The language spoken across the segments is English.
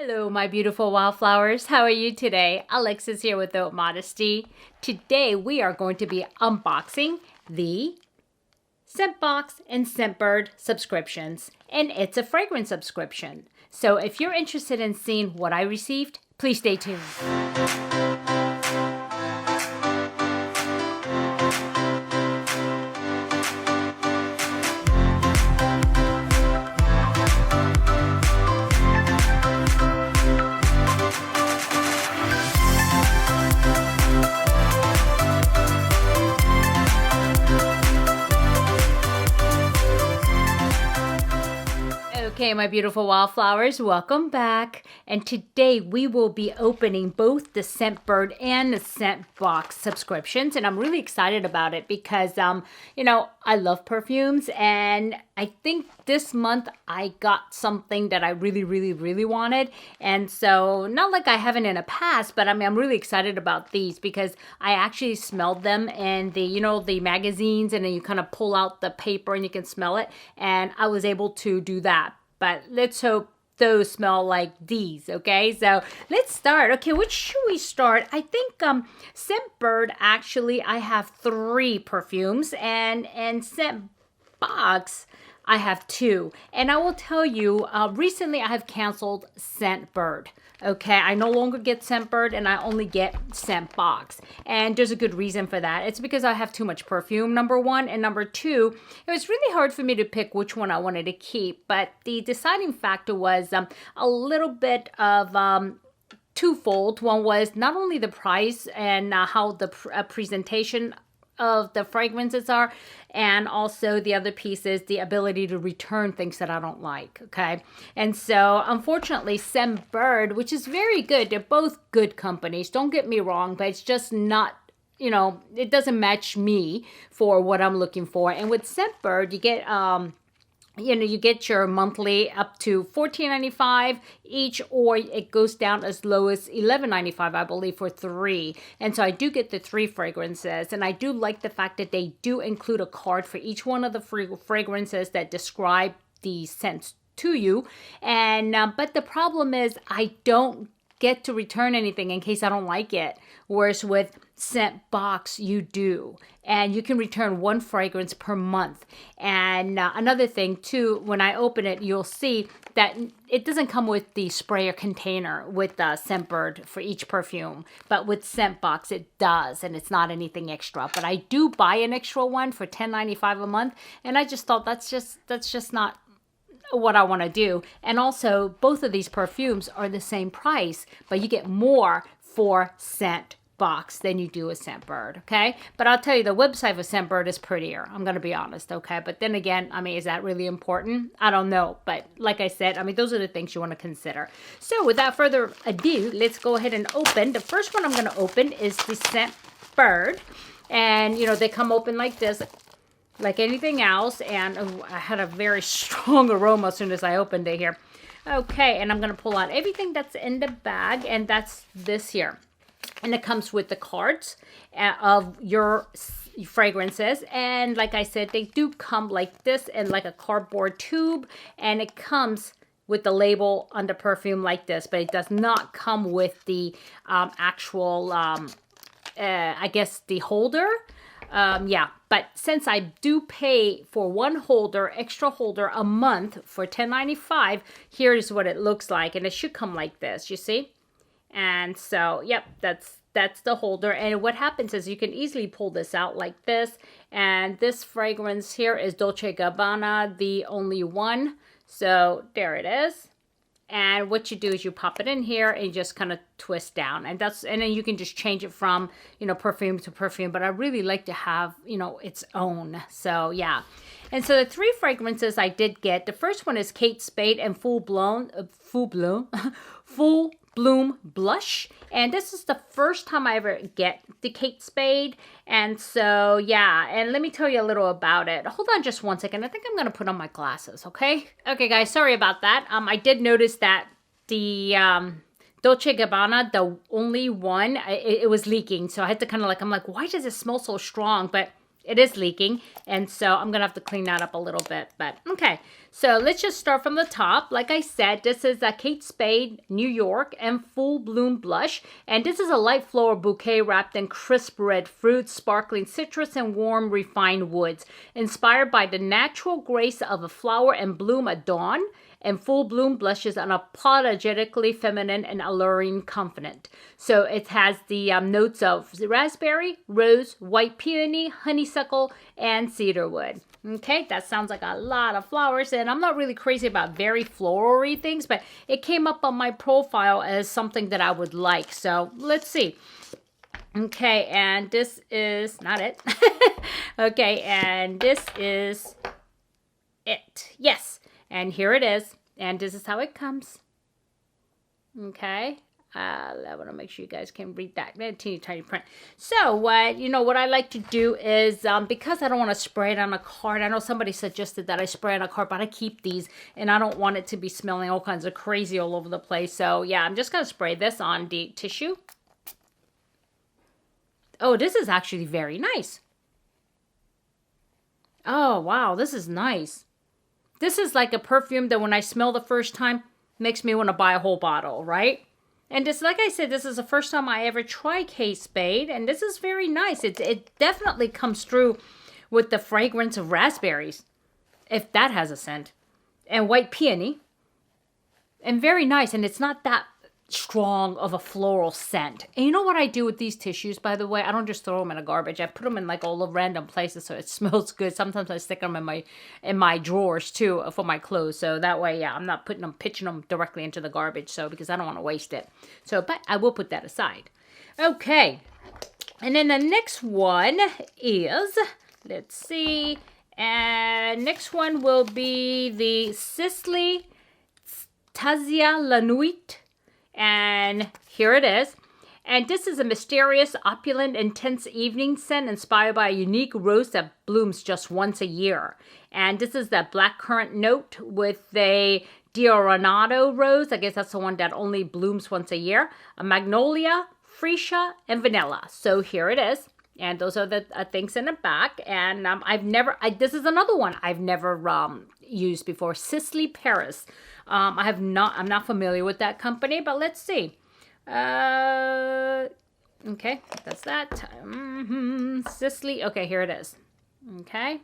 Hello, my beautiful wildflowers. How are you today? Alexis here with Modesty. Today we are going to be unboxing the Scentbox and Scentbird subscriptions, and it's a fragrance subscription. So if you're interested in seeing what I received, please stay tuned. Okay, my beautiful wildflowers, welcome back. And today we will be opening both the Scentbird and the Scentbox subscriptions. And I'm really excited about it because, I love perfumes. And I think this month I got something that I really wanted. And so, not like I haven't in the past, but I'm really excited about these because I actually smelled them in the magazines, and then you kind of pull out the paper and you can smell it. And I was able to do that. But let's hope those smell like these, okay? So let's start. Okay, which should we start? I think Scentbird, actually, I have 3 perfumes, and Scentbox, I have 2. And I will tell you, recently I have canceled Scentbird. Okay, I no longer get Scentbird and I only get Scentbox. And there's a good reason for that. It's because I have too much perfume, number 1. And number 2, it was really hard for me to pick which one I wanted to keep. But the deciding factor was a little bit of twofold. One was not only the price and how the presentation of the fragrances are, and also the other piece is the ability to return things that I don't like, okay? And so, unfortunately, Scentbird, which is very good, they're both good companies, don't get me wrong, but it's just not, it doesn't match me for what I'm looking for. And with Scentbird, you get, you get your monthly up to $14.95 each, or it goes down as low as $11.95, I believe, for 3. And so I do get the 3 fragrances, and I do like the fact that they do include a card for each one of the fragrances that describe the scents to you. And but the problem is I don't get to return anything in case I don't like it. Whereas with Scentbox, you do. And you can return 1 fragrance per month. And another thing, too, when I open it, you'll see that it doesn't come with the sprayer container with Scentbird for each perfume. But with Scentbox, it does, and it's not anything extra. But I do buy an extra one for $10.95 a month, and I just thought that's just not what I want to do. And also, both of these perfumes are the same price, but you get more for Scentbox than you do with Scentbird, okay? But I'll tell you, the website for Scentbird is prettier. I'm going to be honest, okay? But then again, is that really important? I don't know. But like I said, those are the things you want to consider. So without further ado, let's go ahead and open. The first one I'm going to open is the Scentbird. And, they come open like this, like anything else. And I had a very strong aroma as soon as I opened it here. Okay, and I'm going to pull out everything that's in the bag, and that's this here. And it comes with the cards of your fragrances. And like I said, they do come like this in like a cardboard tube. And it comes with the label on the perfume like this. But it does not come with the actual, I guess, the holder. But since I do pay for 1 holder, extra holder a month for $10.95, here is what it looks like. And it should come like this, you see? And so, yep, that's the holder. And what happens is you can easily pull this out like this. And this fragrance here is Dolce Gabbana, the only one. So there it is. And what you do is you pop it in here and you just kind of twist down. And then you can just change it from, perfume to perfume. But I really like to have, its own. So, yeah. And so the 3 fragrances I did get. The first one is Kate Spade and Full Bloom Blush. And this is the first time I ever get the Kate Spade. And so, yeah. And let me tell you a little about it. Hold on just one second. I think I'm going to put on my glasses, okay? Okay, guys, sorry about that. I did notice that the Dolce Gabbana, the only one, it was leaking. So I had to kind of I'm like, why does it smell so strong? But It is leaking, and so I'm going to have to clean that up a little bit, but okay. So let's just start from the top. Like I said, this is a Kate Spade, New York, and Full Bloom Blush, and this is a light floral bouquet wrapped in crisp red fruits, sparkling citrus, and warm refined woods, inspired by the natural grace of a flower and bloom at dawn. And Full Bloom blushes unapologetically feminine and alluring, confident. So it has the notes of raspberry, rose, white peony, honeysuckle, and cedarwood. Okay, that sounds like a lot of flowers, and I'm not really crazy about very floral-y things, but it came up on my profile as something that I would like. So let's see. Okay, and this is not it. Okay, and this is it. Yes. And here it is. And this is how it comes. Okay. I want to make sure you guys can read that teeny tiny print. So what I like to do is, because I don't want to spray it on a card. I know somebody suggested that I spray on a card, but I keep these and I don't want it to be smelling all kinds of crazy all over the place. So yeah, I'm just going to spray this on the tissue. Oh, this is actually very nice. Oh, wow. This is nice. This is like a perfume that when I smell the first time, makes me want to buy a whole bottle, right? And just like I said, this is the first time I ever tried Kate Spade, and this is very nice. It definitely comes through with the fragrance of raspberries, if that has a scent, and white peony, and very nice. And it's not that strong of a floral scent. And you know what I do with these tissues, by the way? I don't just throw them in the garbage. I put them in like all the random places so it smells good. Sometimes I stick them in my drawers too for my clothes. So that way, yeah, I'm not pitching them directly into the garbage. So because I don't want to waste it. So, but I will put that aside. Okay. And then the next one is, let's see. And next one will be the Sisley Tazia La Nuit. And here it is. And this is a mysterious, opulent, intense evening scent inspired by a unique rose that blooms just once a year. And this is that blackcurrant note with a Diornado rose. I guess that's the one that only blooms once a year. A magnolia, freesia, and vanilla. So here it is. And those are the things in the back. And this is another one I've never used before. Sisley Paris. I'm not familiar with that company, but let's see. Okay, that's that. Sisley. Okay, here it is. Okay.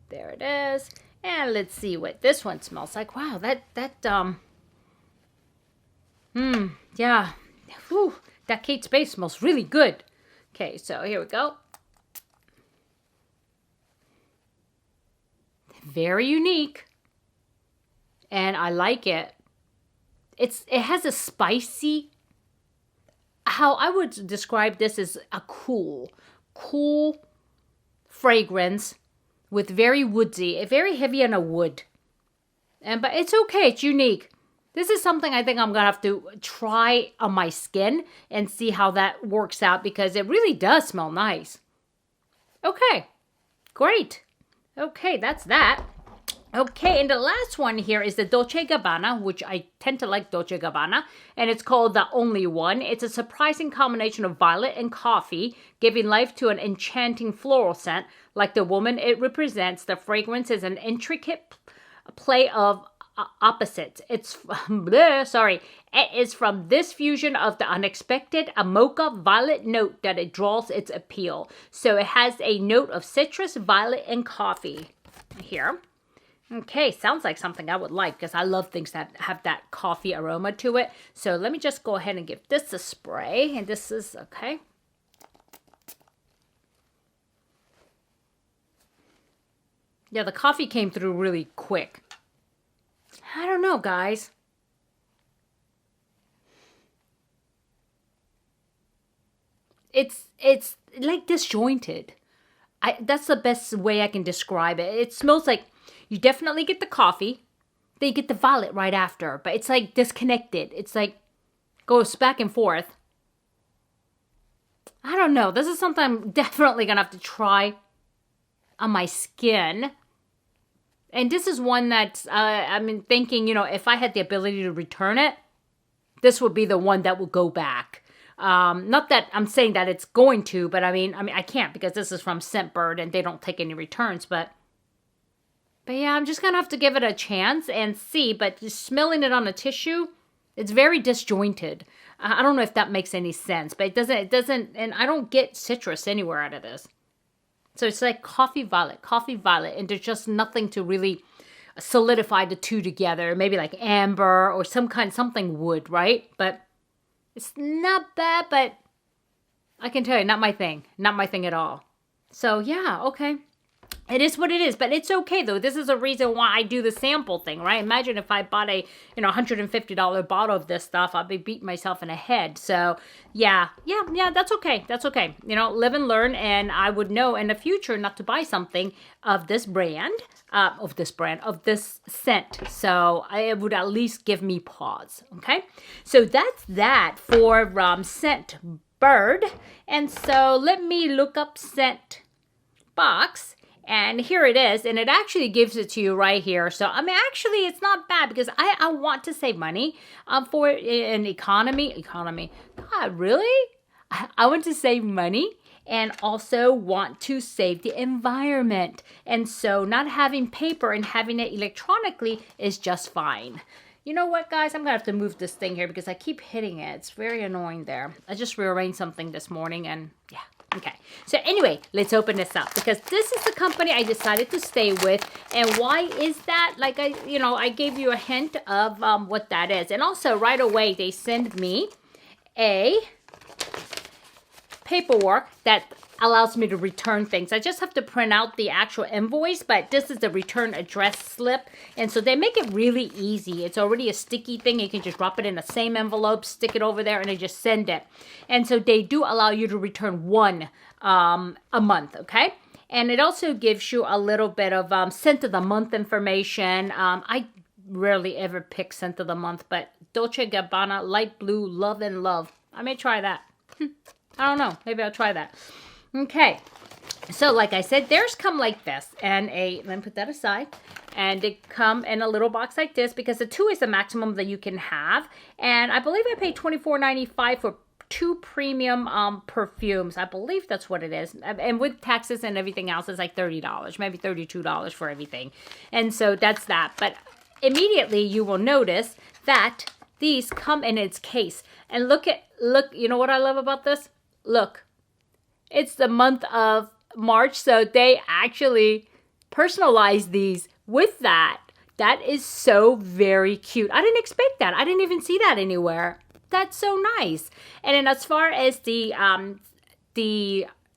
There it is. And let's see what this one smells like. Wow, yeah. Whew, that Kate Spade smells really good. Okay, so here we go. Very unique. And I like it. It has a spicy, how I would describe this is a cool fragrance with very woodsy, very heavy on a wood. But it's okay, it's unique. This is something I think I'm going to have to try on my skin and see how that works out because it really does smell nice. Okay, great. Okay, that's that. Okay, and the last one here is the Dolce Gabbana, which I tend to like Dolce Gabbana, and it's called The Only One. It's a surprising combination of violet and coffee, giving life to an enchanting floral scent. Like the woman it represents, the fragrance is an intricate play of opposites. It is from this fusion of the unexpected, a mocha violet note that it draws its appeal. So it has a note of citrus, violet, and coffee here. Okay, sounds like something I would like because I love things that have that coffee aroma to it. So let me just go ahead and give this a spray. And this is, okay. Yeah, the coffee came through really quick. I don't know, guys. It's like disjointed. That's the best way I can describe it. It smells like you definitely get the coffee, then you get the violet right after, but it's like disconnected. It's like goes back and forth. I don't know. This is something I'm definitely gonna have to try on my skin. And this is one that I'm thinking, if I had the ability to return it, this would be the one that would go back. Not that I'm saying that it's going to, but I mean, I can't because this is from Scentbird and they don't take any returns, but yeah, I'm just going to have to give it a chance and see, but just smelling it on a tissue, it's very disjointed. I don't know if that makes any sense, but it doesn't, and I don't get citrus anywhere out of this. So it's like coffee violet, and there's just nothing to really solidify the two together. Maybe like amber or something wood, right? But it's not bad, but I can tell you, not my thing. Not my thing at all. So yeah, okay. It is what it is, but it's okay though. This is a reason why I do the sample thing, right? Imagine if I bought a, $150 bottle of this stuff, I'd be beating myself in the head. So yeah, that's okay. That's okay. Live and learn, and I would know in the future not to buy something of this brand, of this scent. So it would at least give me pause, okay? So that's that for Scentbird. And so let me look up Scentbox. And here it is, and it actually gives it to you right here. So, actually, it's not bad because I want to save money for an economy. God, really? I want to save money and also want to save the environment. And so not having paper and having it electronically is just fine. You know what, guys? I'm going to have to move this thing here because I keep hitting it. It's very annoying there. I just rearranged something this morning and yeah. Okay, so anyway, let's open this up because this is the company I decided to stay with. And why is that? Like I gave you a hint of what that is. And also right away, they send me a paperwork that allows me to return things. I just have to print out the actual invoice, but this is the return address slip. And so they make it really easy. It's already a sticky thing. You can just drop it in the same envelope, stick it over there, and they just send it. And so they do allow you to return one a month, okay? And it also gives you a little bit of scent of the month information. I rarely ever pick scent of the month, but Dolce Gabbana Light Blue Love and Love. I may try that. I don't know. Maybe I'll try that. Okay, so like I said, theirs come like this, and let me put that aside, and they come in a little box like this because the 2 is the maximum that you can have, and I believe I paid $24.95 for 2 premium perfumes. I believe that's what it is, and with taxes and everything else, it's like $30, maybe $32 for everything, and so that's that. But immediately you will notice that these come in its case, and look, you know what I love about this? Look. It's the month of March, so they actually personalized these with that. That is so very cute. I didn't expect that. I didn't even see that anywhere. That's so nice. And then as far as the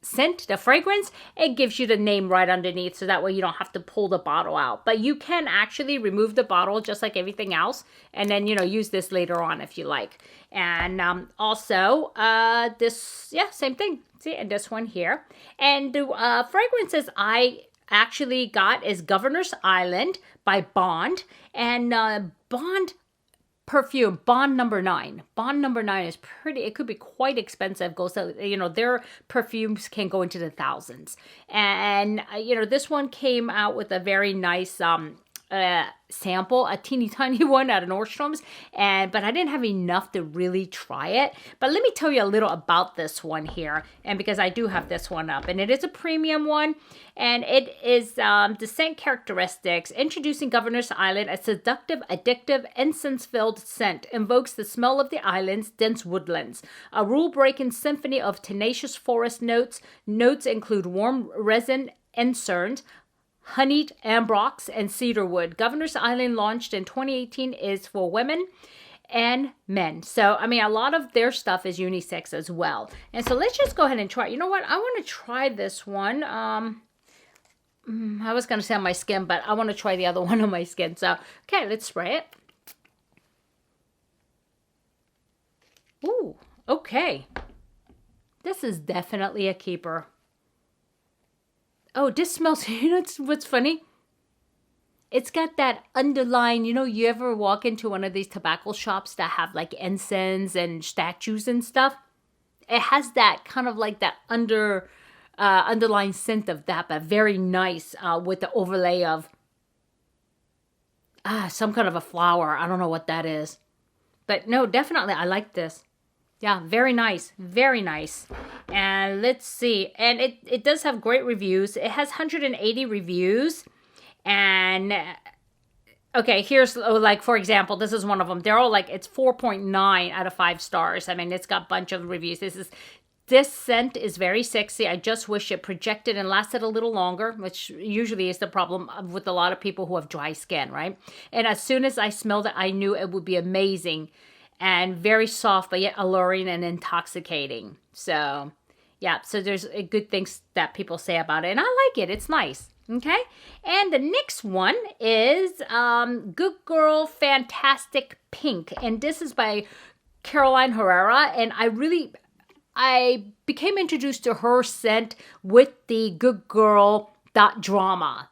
scent, the fragrance, it gives you the name right underneath, so that way you don't have to pull the bottle out. But you can actually remove the bottle just like everything else, and then use this later on if you like. And also this, yeah, same thing. See, and this one here. And the fragrances I actually got is Governor's Island by Bond, and Bond Perfume, Bond number 9. Bond number 9 is pretty, it could be quite expensive. Goes to, their perfumes can go into the thousands. And, this one came out with a very nice sample, a teeny tiny one at Nordstrom's, but I didn't have enough to really try it. But let me tell you a little about this one here, and because I do have this one up, and it is a premium one, and it is the scent characteristics. Introducing Governor's Island, a seductive, addictive, incense-filled scent invokes the smell of the island's dense woodlands. A rule-breaking symphony of tenacious forest notes. Notes include warm resin, incense, honeyed ambrox, and cedarwood. Governor's Island, launched in 2018, is for women and men. So, a lot of their stuff is unisex as well. And so let's just go ahead and try. You know what? I want to try this one. I was going to say on my skin, but I want to try the other one on my skin. So, okay, let's spray it. Ooh, okay. This is definitely a keeper. Oh, this smells, what's funny? It's got that underlying, you ever walk into one of these tobacco shops that have like incense and statues and stuff? It has that kind of like that underlying scent of that, but very nice with the overlay of some kind of a flower. I don't know what that is. But no, definitely, I like this. Yeah, very nice. Very nice. And let's see. And it does have great reviews. It has 180 reviews. And okay, here's like, for example, this is one of them. They're all like, it's 4.9 out of 5 stars. I mean, it's got a bunch of reviews. This scent is very sexy. I just wish it projected and lasted a little longer, which usually is the problem with a lot of people who have dry skin, right? And as soon as I smelled it, I knew it would be amazing and very soft, but yet alluring and intoxicating. So, yeah, so there's good things that people say about it. And I like it. It's nice. Okay. And the next one is Good Girl Fantastic Pink. And this is by Caroline Herrera. And I became introduced to her scent with the Good Girl Drama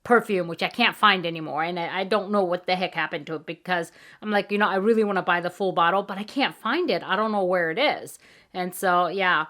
perfume, which I can't find anymore. And I don't know what the heck happened to it, because I'm like, I really want to buy the full bottle, but I can't find it. I don't know where it is. And so, yeah.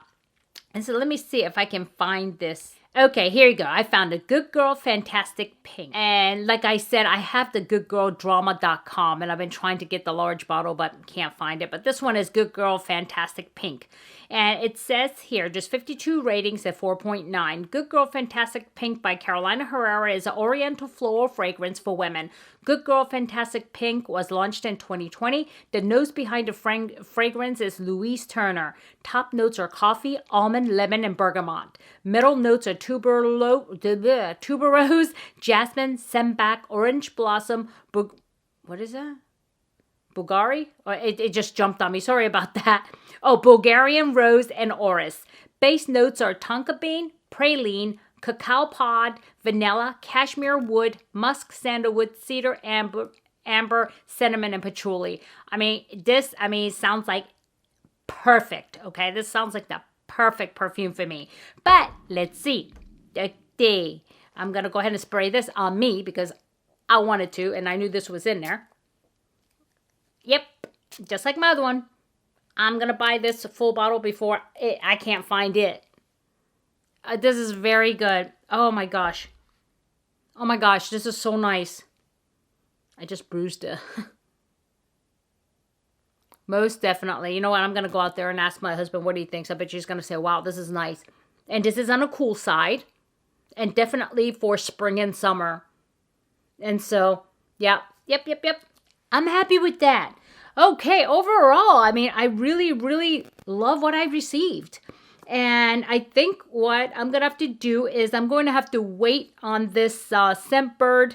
And so let me see if I can find this. Okay, here you go. I found a Good Girl Fantastic Pink. And like I said, I have the goodgirldrama.com, and I've been trying to get the large bottle, but can't find it. But this one is Good Girl Fantastic Pink. And it says here, just 52 ratings at 4.9. Good Girl Fantastic Pink by Carolina Herrera is an oriental floral fragrance for women. Good Girl Fantastic Pink was launched in 2020. The nose behind the fragrance is Louise Turner. Top notes are coffee, almond, lemon, and bergamot. Middle notes are tuberose, jasmine, sembac, orange blossom, what is that? Bulgari? Or it just jumped on me. Sorry about that. Oh, Bulgarian rose and orris. Base notes are tonka bean, praline, cacao pod, vanilla, cashmere wood, musk, sandalwood, cedar, amber, cinnamon, and patchouli. It sounds like perfect. Okay, this sounds like the perfect perfume for me. But let's see. I'm going to go ahead and spray this on me because I wanted to, and I knew this was in there. Yep, just like my other one. I'm going to buy this full bottle before I can't find it. This is very good. Oh my gosh. Oh my gosh, this is so nice. I just bruised it. Most definitely. You know what? I'm going to go out there and ask my husband what he thinks. I bet she's going to say, wow, this is nice. And this is on a cool side. And definitely for spring and summer. And so, yep. I'm happy with that. Okay, overall, I really, really love what I received. And I think what I'm going to have to do is I'm going to have to wait on this Scentbird,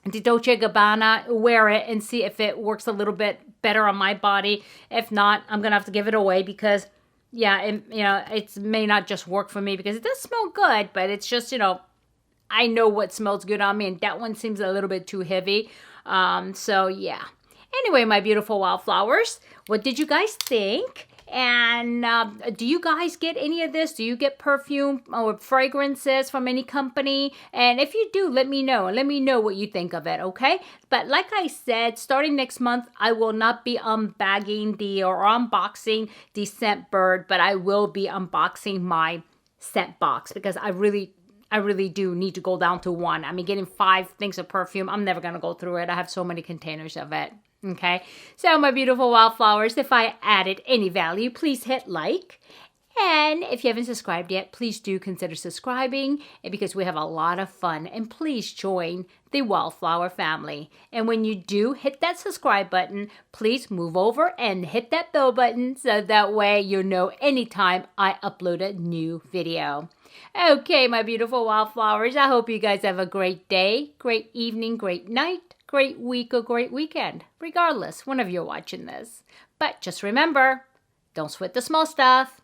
the Dolce Gabbana, wear it and see if it works a little bit better on my body. If not, I'm going to have to give it away because, yeah, it may not just work for me because it does smell good, but it's just, I know what smells good on me, and that one seems a little bit too heavy. So, yeah. Anyway, my beautiful wildflowers, what did you guys think? And do you guys get any of this? Do you get perfume or fragrances from any company? And if you do, let me know. Let me know what you think of it, okay? But like I said, starting next month, I will not be unbagging or unboxing the Scentbird, but I will be unboxing my Scentbox because I really do need to go down to one. Getting 5 things of perfume, I'm never going to go through it. I have so many containers of it. Okay, so my beautiful wildflowers, if I added any value, please hit like. And if you haven't subscribed yet, please do consider subscribing because we have a lot of fun. And please join the Wildflower family. And when you do hit that subscribe button, please move over and hit that bell button so that way you'll know anytime I upload a new video. Okay, my beautiful wildflowers, I hope you guys have a great day, great evening, great night, great week, or great weekend, regardless, whenever you're watching this. But just remember, don't sweat the small stuff.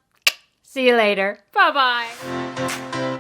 See you later. Bye-bye.